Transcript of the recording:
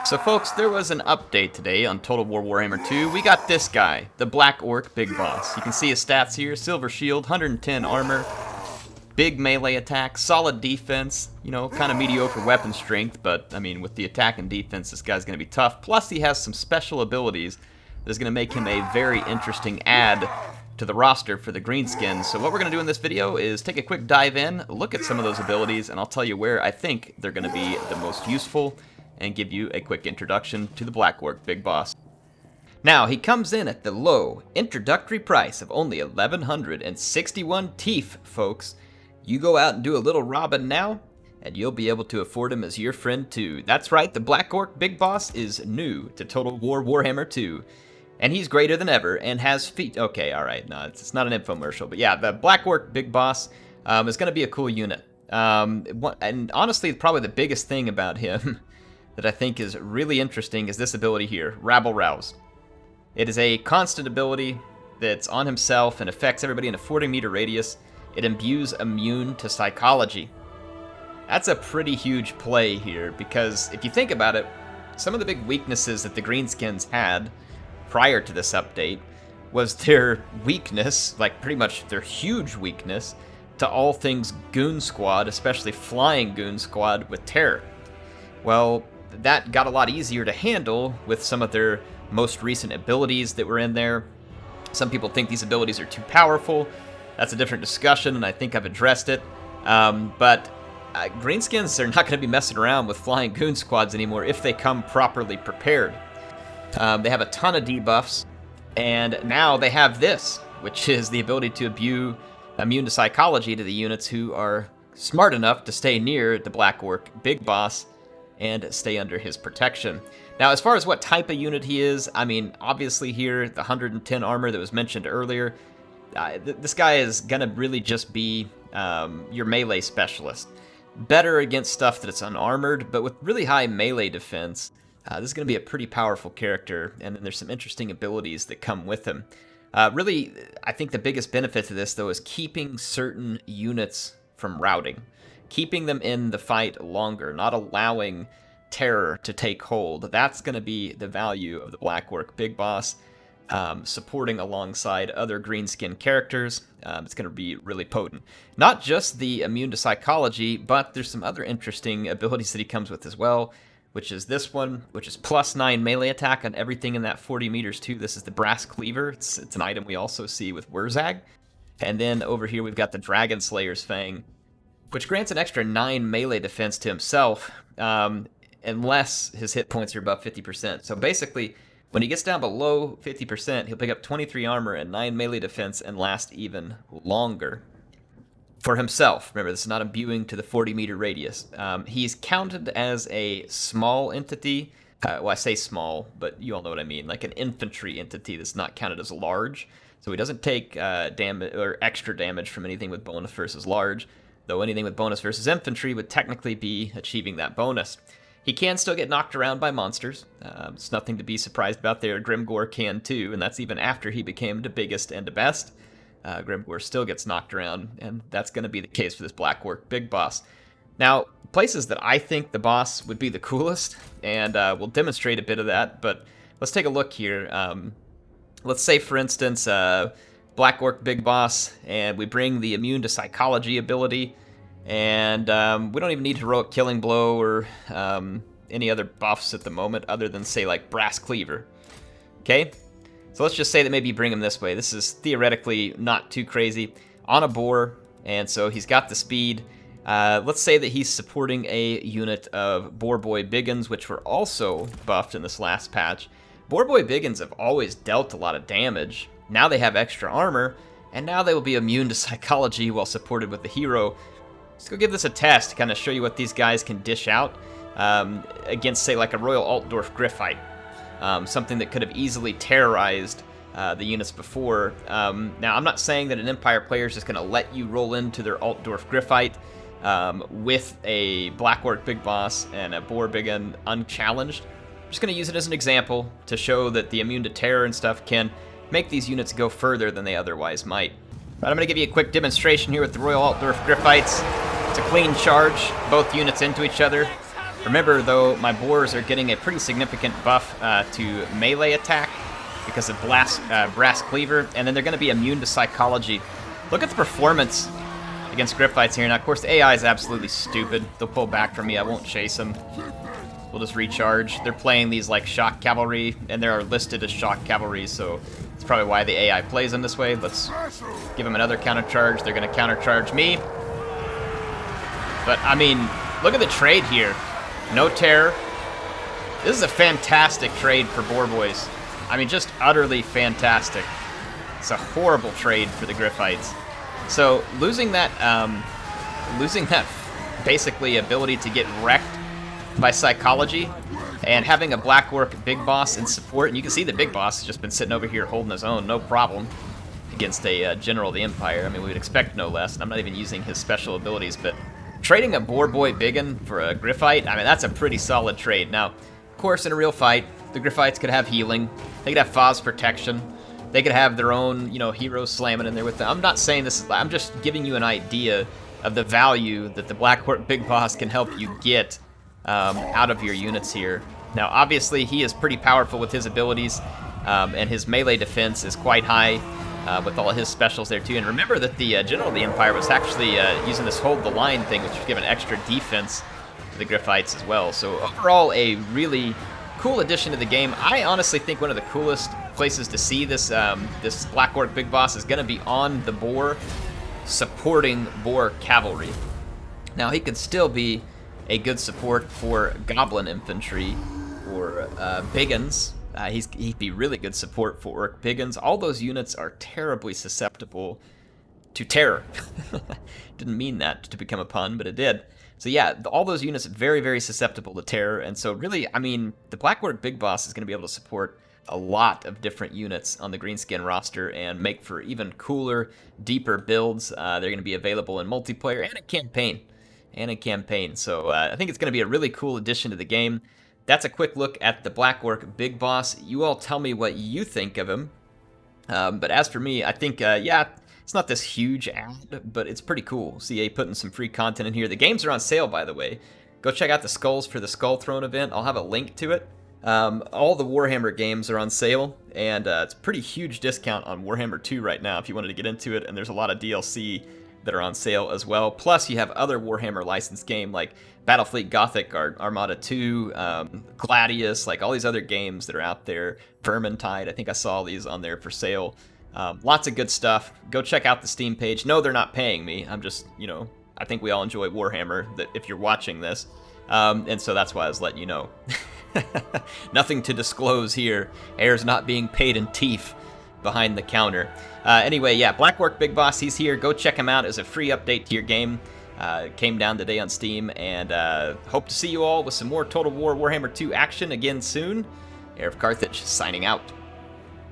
So folks, there was an update today on Total War Warhammer 2. We got this guy, the Black Orc Big Boss. You can see his stats here: silver shield, 110 armor, big melee attack, solid defense, you know, kind of mediocre weapon strength, but I mean, with the attack and defense, this guy's going to be tough. Plus, he has some special abilities that's going to make him a very interesting add to the roster for the Greenskins. So what we're going to do in this video is take a quick dive in, look at some of those abilities, and I'll tell you where I think they're going to be the most useful, and give you a quick introduction to the Black Orc Big Boss. Now, he comes in at the low introductory price of only 1,161 teeth, folks. You go out and do a little robbing now, and you'll be able to afford him as your friend too. That's right, the Black Orc Big Boss is new to Total War Warhammer 2. And he's greater than ever, and has feet. Okay, alright, no, it's not an infomercial. But yeah, the Black Orc Big Boss is going to be a cool unit. And honestly, probably the biggest thing about him that I think is really interesting is this ability here, Rabble Rouse. It is a constant ability that's on himself and affects everybody in a 40-meter radius. It imbues immune to psychology. That's a pretty huge play here, because if you think about it, some of the big weaknesses that the Greenskins had prior to this update was their weakness, like pretty much their huge weakness, to all things Goon Squad, especially Flying Goon Squad with Terror. Well, that got a lot easier to handle with some of their most recent abilities that were in there. Some people think these abilities are too powerful. That's a different discussion, and I think I've addressed it. But Greenskins are not going to be messing around with Flying Goon Squads anymore if they come properly prepared. They have a ton of debuffs, and now they have this, which is the ability to immune to psychology to the units who are smart enough to stay near the Black Orc Big Boss and stay under his protection. Now, as far as what type of unit he is, I mean, obviously here, the 110 armor that was mentioned earlier, this guy is going to really just be your melee specialist. Better against stuff that's unarmored, but with really high melee defense. This is going to be a pretty powerful character, and then there's some interesting abilities that come with him. Really, I think the biggest benefit to this, though, is keeping certain units from routing. Keeping them in the fight longer, not allowing terror to take hold. That's going to be the value of the Black Orc Big Boss, supporting alongside other greenskin characters. It's going to be really potent. Not just the immune to psychology, but there's some other interesting abilities that he comes with as well, which is this one, which is +9 melee attack on everything in that 40 meters too. This is the Brass Cleaver. It's an item we also see with Wurzag. And then over here we've got the Dragon Slayer's Fang, which grants an extra 9 melee defense to himself, unless his hit points are above 50%. So basically, when he gets down below 50%, he'll pick up 23 armor and 9 melee defense and last even longer. For himself, remember, this is not imbuing to the 40-meter radius. He's counted as a small entity. Well, I say small, but you all know what I mean. Like an infantry entity that's not counted as large. So he doesn't take damage or extra damage from anything with bonus versus large, though anything with bonus versus infantry would technically be achieving that bonus. He can still get knocked around by monsters. It's nothing to be surprised about there. Grimgor can too, and that's even after he became the biggest and the best. Grimgor still gets knocked around, and that's going to be the case for this Black Orc Big Boss. Now, places that I think the boss would be the coolest, and we'll demonstrate a bit of that, but let's take a look here. Let's say, for instance, Black Orc Big Boss, and we bring the immune to psychology ability, and we don't even need Heroic Killing Blow or any other buffs at the moment other than, say, like Brass Cleaver. Okay? So let's just say that maybe you bring him this way. This is theoretically not too crazy. On a boar, and so he's got the speed. Let's say that he's supporting a unit of Boar Boy Biggins, which were also buffed in this last patch. Boar Boy Biggins have always dealt a lot of damage. Now they have extra armor, and now they will be immune to psychology while supported with the hero. Let's go give this a test to kind of show you what these guys can dish out against, say, like a Royal Altdorf Griffite. Something that could have easily terrorized the units before. Now, I'm not saying that an Empire player is just going to let you roll into their Altdorf Griffite with a Black Orc Big Boss and a Boar Biggin unchallenged. I'm just going to use it as an example to show that the immune to terror and stuff can make these units go further than they otherwise might. But I'm going to give you a quick demonstration here with the Royal Altdorf Griffites. It's a clean charge, both units into each other. Remember, though, my boars are getting a pretty significant buff to melee attack because of brass cleaver, and then they're going to be immune to psychology. Look at the performance against Gryphites here. Now, of course, the AI is absolutely stupid. They'll pull back from me. I won't chase them. We'll just recharge. They're playing these like shock cavalry, and they are listed as shock cavalry, so it's probably why the AI plays them this way. Let's give them another counter charge. They're going to counter charge me. But, I mean, look at the trade here. No terror. This is a fantastic trade for Boar Boys. I mean, just utterly fantastic. It's a horrible trade for the Gryphites. So losing that basically ability to get wrecked by psychology, and having a Black Orc Big Boss in support, and you can see the Big Boss has just been sitting over here holding his own, no problem, against a General of the Empire. I mean, we would expect no less, and I'm not even using his special abilities, but trading a Boar Boy Biggin for a Gryphite, I mean, that's a pretty solid trade. Now, of course, in a real fight, the Gryphites could have healing, they could have Foz protection, they could have their own, you know, heroes slamming in there with them. I'm not saying this, I'm just giving you an idea of the value that the Black Orc Big Boss can help you get out of your units here. Now, obviously, he is pretty powerful with his abilities, and his melee defense is quite high with all of his specials there, too. And remember that the General of the Empire was actually using this hold the line thing, which would give an extra defense to the Gryphites as well. So overall, a really cool addition to the game. I honestly think one of the coolest places to see this this Black Orc Big Boss is going to be on the boar, supporting boar cavalry. Now, he could still be a good support for Goblin Infantry or Biggins. He'd be really good support for Orc Biggins. All those units are terribly susceptible to terror. Didn't mean that to become a pun, but it did. So yeah, all those units are very, very susceptible to terror, and so really, I mean, the Black Orc Big Boss is going to be able to support a lot of different units on the Greenskin roster and make for even cooler, deeper builds. They're going to be available in multiplayer and in campaign. So I think it's going to be a really cool addition to the game. That's a quick look at the Black Orc Big Boss. You all tell me what you think of him. But as for me, I think, yeah, it's not this huge ad, but it's pretty cool. CA putting some free content in here. The games are on sale, by the way. Go check out the skulls for the Skull Throne event. I'll have a link to it. All the Warhammer games are on sale, and it's a pretty huge discount on Warhammer 2 right now if you wanted to get into it, and there's a lot of DLC that are on sale as well. Plus, you have other Warhammer licensed game like Battlefleet Gothic, Armada 2, Gladius, like all these other games that are out there. Vermintide, I think I saw these on there for sale. Lots of good stuff. Go check out the Steam page. No, they're not paying me. I'm just, you know, I think we all enjoy Warhammer, that if you're watching this. And so that's why I was letting you know. Nothing to disclose here. Heir's not being paid in teeth behind the counter. Anyway, yeah, Black Orc Big Boss, he's here. Go check him out as a free update to your game. Came down today on Steam, and hope to see you all with some more Total War Warhammer 2 action again soon. HeirofCarthage signing out.